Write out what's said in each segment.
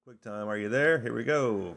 Quick time, are you there? Here we go.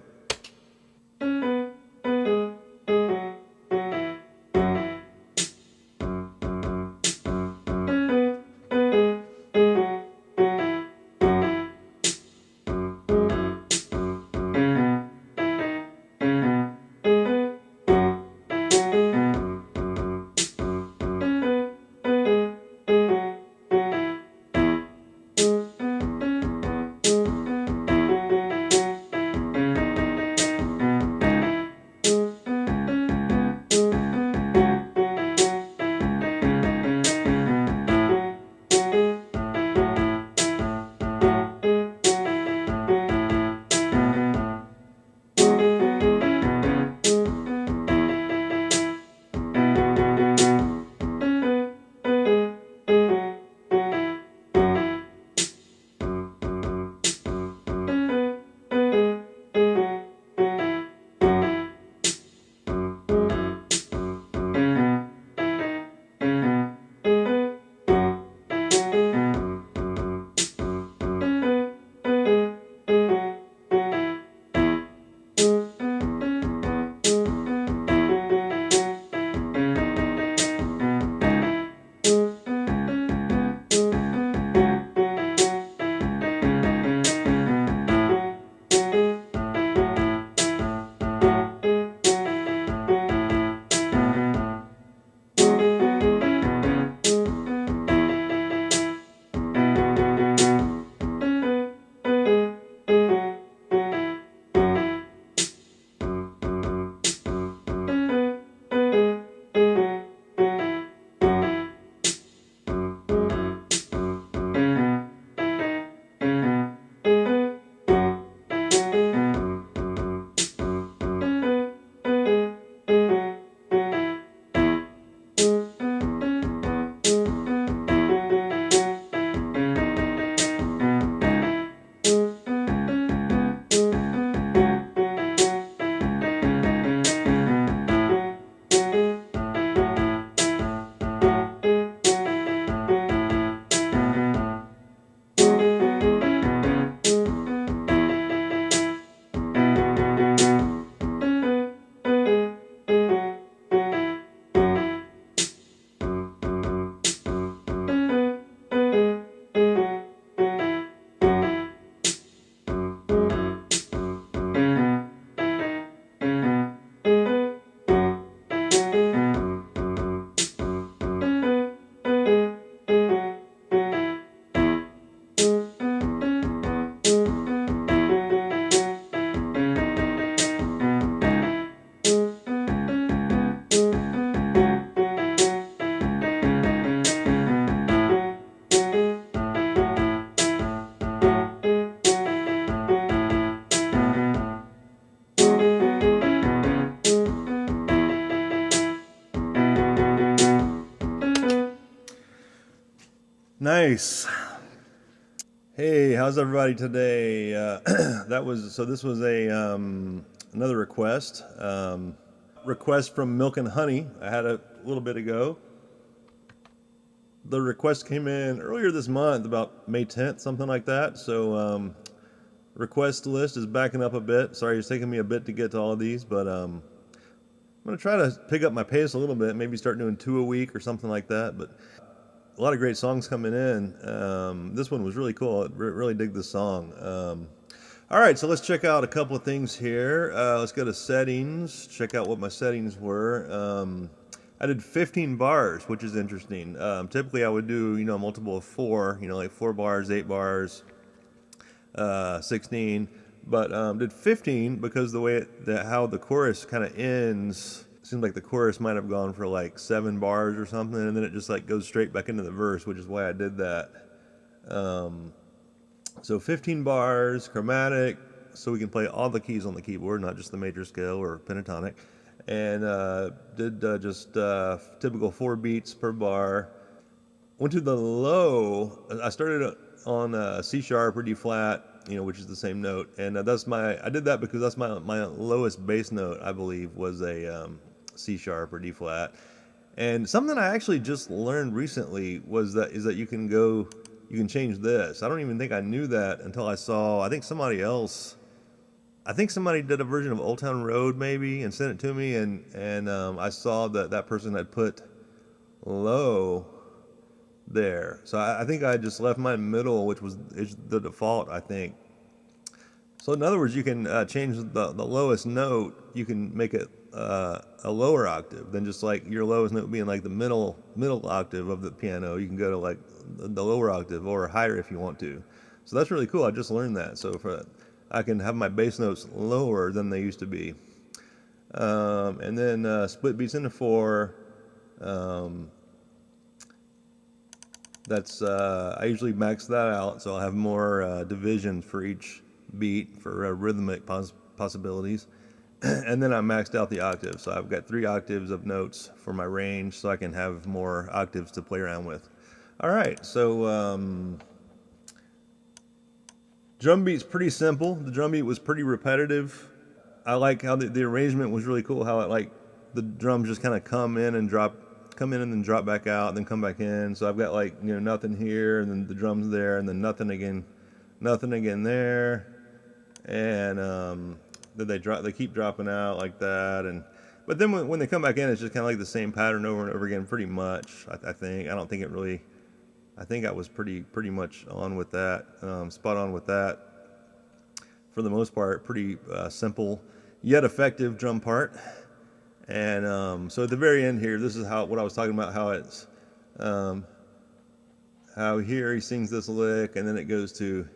Nice. Hey, how's everybody today? This was a another request from Milk and Honey. I had a little bit ago. The request came in earlier this month, about May 10th, something like that. So request list is backing up a bit. Sorry, it's taking me a bit to get to all of these, but I'm gonna try to pick up my pace a little bit. Maybe start doing 2 a week or something like that. But a lot of great songs coming in. This one was really cool. I really dig this song. All right, so let's check out a couple of things here. Let's go to settings, check out what my settings were. I did 15 bars, which is interesting. Typically I would do, a multiple of 4, like 4 bars, 8 bars, 16, but did 15 because how the chorus kind of ends. Seems like the chorus might have gone for like 7 bars or something, and then it just like goes straight back into the verse, which is why I did that. So 15 bars, chromatic, so we can play all the keys on the keyboard, not just the major scale or pentatonic. And did just typical 4 beats per bar. Went to the low. I started on C sharp or D flat, which is the same note, and I did that because that's my lowest bass note, I believe, was a C sharp or D flat. And something I actually just learned recently is that you can go you can change this. I don't even think I knew that until I saw, I think somebody did a version of Old Town Road maybe and sent it to me, and I saw that that person had put low there. So I think I just left mine middle, which is the default, I think. So in other words, you can change the lowest note. You can make it a lower octave than just like your lowest note being like the middle octave of the piano. You can go to like the lower octave or higher if you want to. So that's really cool. I just learned that. So I can have my bass notes lower than they used to be. And then split beats into 4. I usually max that out, so I'll have more divisions for each beat for rhythmic possibilities. And then I maxed out the octaves, so I've got 3 octaves of notes for my range, so I can have more octaves to play around with. All right, so drum beat's pretty simple. The drum beat was pretty repetitive. I like how the arrangement was really cool. How the drums just kind of come in and then drop back out, and then come back in. So I've got like nothing here, and then the drums there, and then nothing again there, and then they keep dropping out like that. But then when they come back in, it's just kind of like the same pattern over and over again, pretty much. I think. I don't think it really. I think I was pretty much on with that, spot on with that. For the most part, pretty simple yet effective drum part. And so at the very end here, this is what I was talking about. How it's how here he sings this lick, and then it goes to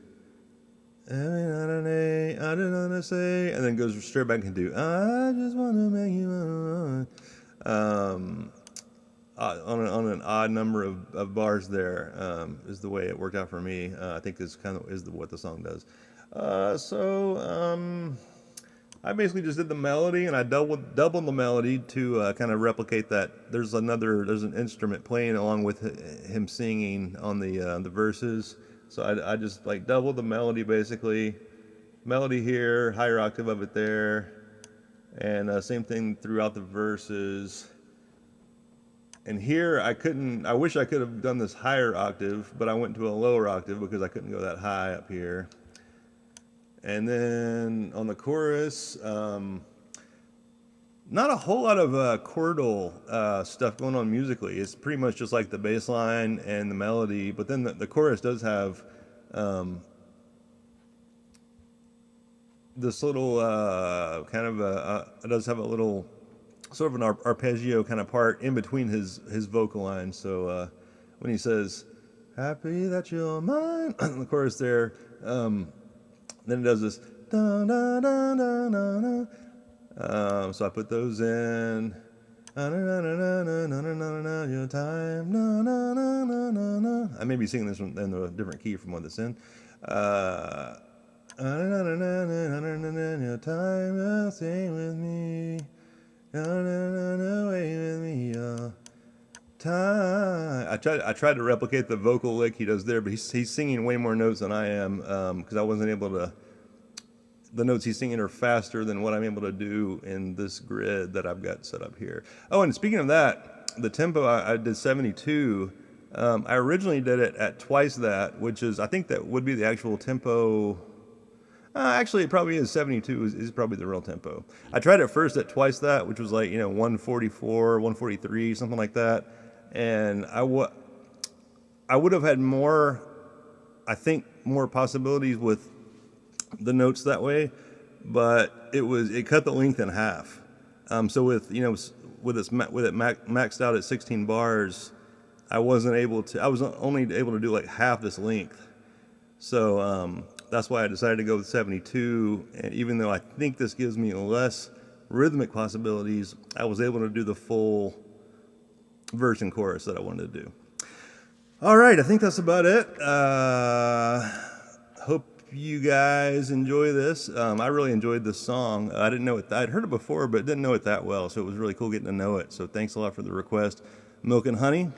I don't know to say, and then goes straight back into I just want to make you on an odd number of bars there, is the way it worked out for me. I think this kind of is what the song does. I basically just did the melody, and I doubled the melody to kind of replicate that. There's an instrument playing along with him singing on the verses. So I just like doubled the melody basically. Melody here, higher octave of it there, and same thing throughout the verses. And here I wish I could have done this higher octave, but I went to a lower octave because I couldn't go that high up here. And then on the chorus, not a whole lot of chordal stuff going on musically. It's pretty much just like the bass line and the melody, but then the chorus does have this little it does have a little sort of an arpeggio kind of part in between his vocal lines. So when he says, "Happy that you're mine," the chorus there, then it does this da, da, da, da, da, da. So I put those in. Your time. I may be singing this one in a different key from what it's in. Your time, sing with me. Away with me. Time. I tried to replicate the vocal lick he does there, but he's singing way more notes than I am, because I wasn't able to. The notes he's singing are faster than what I'm able to do in this grid that I've got set up here. Oh, and speaking of that, the tempo I did 72. I originally did it at twice that, which is, I think that would be the actual tempo. Actually, it probably is 72 is probably the real tempo. I tried it first at twice that, which was like 144, 143, something like that. And I would have had more, I think, more possibilities with the notes that way, but it cut the length in half. So with it maxed out at 16 bars, I was only able to do like half this length. So that's why I decided to go with 72. And even though I think this gives me less rhythmic possibilities, I was able to do the full verse and chorus that I wanted to do. All right, I think that's about it. Hope you guys enjoy this. I really enjoyed this song. I didn't know it. I'd heard it before, but didn't know it that well. So it was really cool getting to know it. So thanks a lot for the request. Milk and Honey.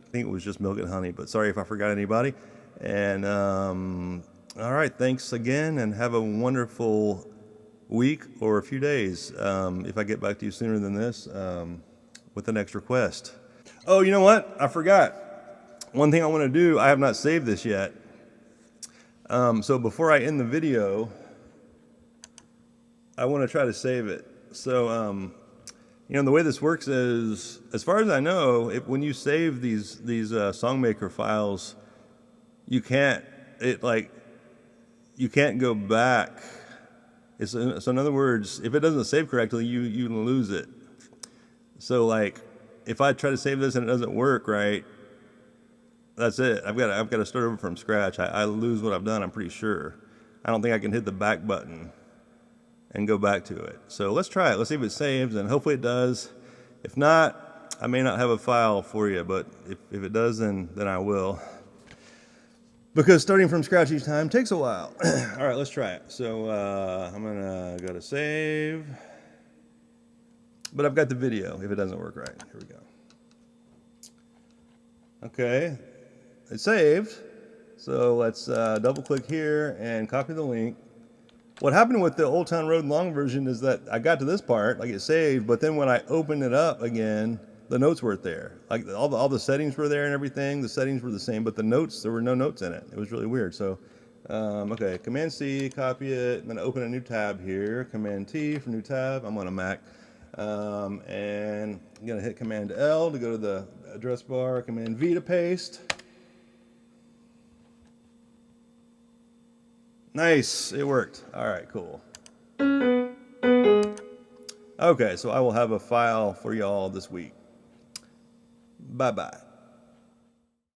I think it was just Milk and Honey, but sorry if I forgot anybody. And all right, thanks again, and have a wonderful week or a few days. If I get back to you sooner than this with the next request. Oh, you know what? I forgot. one thing I want to do, I have not saved this yet. So before I end the video, I want to try to save it. So, the way this works is, as far as I know, when you save these SongMaker files, you can't go back. So in other words, if it doesn't save correctly, you lose it. So like, if I try to save this and it doesn't work right, that's it. I've got to start over from scratch. I lose what I've done, I'm pretty sure. I don't think I can hit the back button and go back to it. So let's try it. Let's see if it saves, and hopefully it does. If not, I may not have a file for you, but if it does, then I will. Because starting from scratch each time takes a while. All right, let's try it. So I'm gonna go to save, but I've got the video if it doesn't work right. Here we go. Okay, it's saved. So let's double click here and copy the link. What happened with the Old Town Road long version is that I got to this part, like it saved, but then when I opened it up again, the notes weren't there. Like all the settings were there and everything. The settings were the same, but the notes, there were no notes in it. It was really weird. So, okay, Command C, copy it. I'm gonna open a new tab here. Command T for new tab. I'm on a Mac. And I'm gonna hit Command L to go to the address bar. Command V to paste. Nice, it worked. All right, cool. Okay, so I will have a file for y'all this week. Bye-bye.